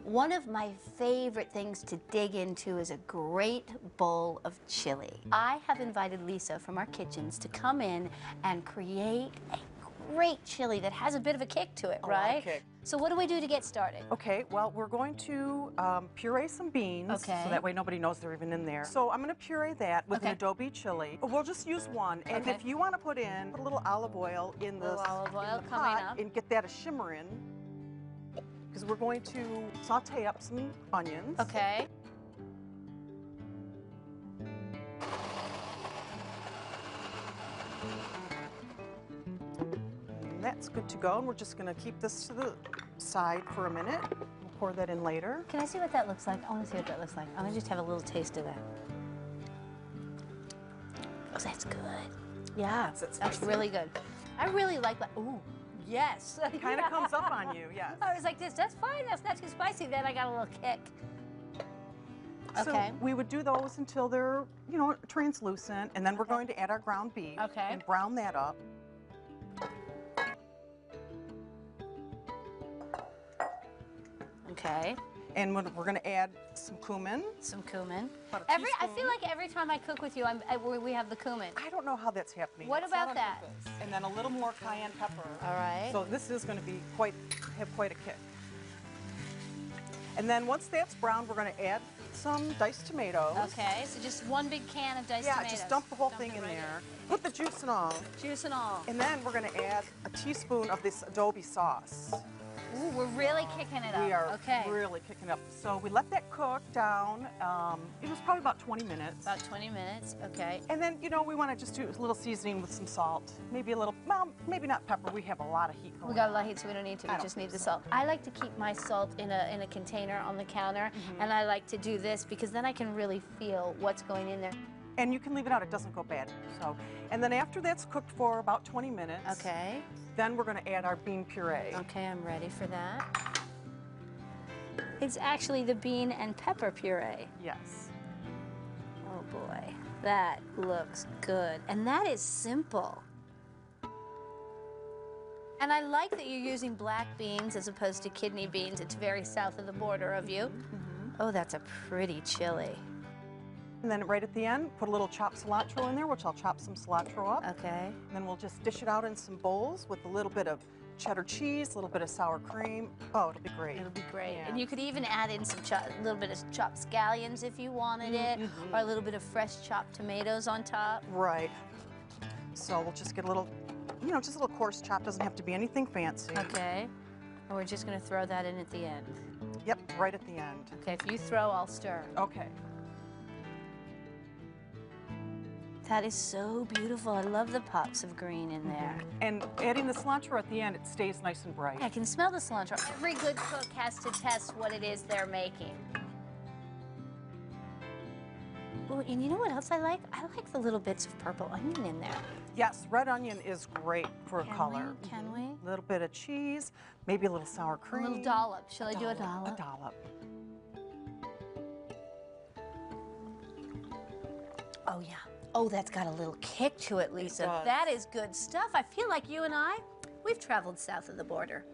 One of my favorite things to dig into is a great bowl of chili. I have invited Lisa from our kitchens to come in and create a great chili that has a bit of a kick to it, A lot right? of kick. So what do we do to get started? Okay, well, we're going to puree some beans, Okay. so that way nobody knows they're even in there. So I'm going to puree that with an Okay. adobe chili. We'll just use one, and Okay. if you want to put a little olive oil in the, Little olive oil in the coming pot up. and get that a shimmer in, because we're going to saute up some onions. Okay. And that's good to go, and we're just going to keep this to the side for a minute. We'll pour that in later. Can I see what that looks like? I want to see what that looks like. I want to just have a little taste of that. Oh, that's good. Yeah, That's that's spicy. really good. I really like that. Ooh, yes. It kind of comes up on you, yes. I was like this, that's fine, that's not too spicy. Then I got a little kick. So Okay. we would do those until they're, you know, translucent, and then we're going to add our ground beef Okay. and brown that up. Okay. And we're going to add some cumin. Some cumin. About a I teaspoon. feel like every time I cook with you, we have the cumin. I don't know how that's happening. What It's not about on that? purpose. And then a little more cayenne pepper. All right. So this is going to be have quite a kick. And then once that's browned, we're going to add some diced tomatoes. Okay, so just one big can of diced Yeah, tomatoes. just dump the whole thing it in right there with the juice and all. Juice and all. And then we're going to add a teaspoon of this adobe sauce. Ooh, we're really kicking it up. We are okay. really kicking up. So we let that cook down. It was probably about 20 minutes. About 20 minutes. Okay. And then, you know, we want to just do a little seasoning with some salt. Maybe a little, well, maybe not pepper. We have a lot of heat going We got a lot on. of heat, so we don't need to. I We don't just need think the so. salt. I like to keep my salt in a container on the counter, and I like to do this because then I can really feel what's going in there. And you can leave it out. It doesn't go bad. So, and then after that's cooked for about 20 minutes, Okay. then we're going to add our bean puree. Okay, I'm ready for that. It's actually the bean and pepper puree. Yes. Oh boy, that looks good. And that is simple. And I like that you're using black beans as opposed to kidney beans. It's very south of the border of you. Oh, that's a pretty chili. And then right at the end, put a little chopped cilantro in there, which I'll chop some cilantro up. Okay. And then we'll just dish it out in some bowls with a little bit of cheddar cheese, a little bit of sour cream. Oh, it'll be great. It'll be great. Yeah. And you could even add in some a little bit of chopped scallions if you wanted it, or a little bit of fresh chopped tomatoes on top. Right. So we'll just get a little, you know, just a little coarse chop. Doesn't have to be anything fancy. Okay. And we're just gonna throw that in at the end. Yep, right at the end. Okay, if you throw, I'll stir. Okay. That is so beautiful. I love the pops of green in there. And adding the cilantro at the end, it stays nice and bright. I can smell the cilantro. Every good cook has to test what it is they're making. Oh, and you know what else I like? I like the little bits of purple onion in there. Yes, red onion is great for Can color. we? Can we? A little bit of cheese, maybe a little sour A cream. little dollop. Shall I do a dollop? A dollop. Oh, yeah. Oh, that's got a little kick to it, Lisa. does. That is good stuff. I feel like you and I, we've traveled south of the border.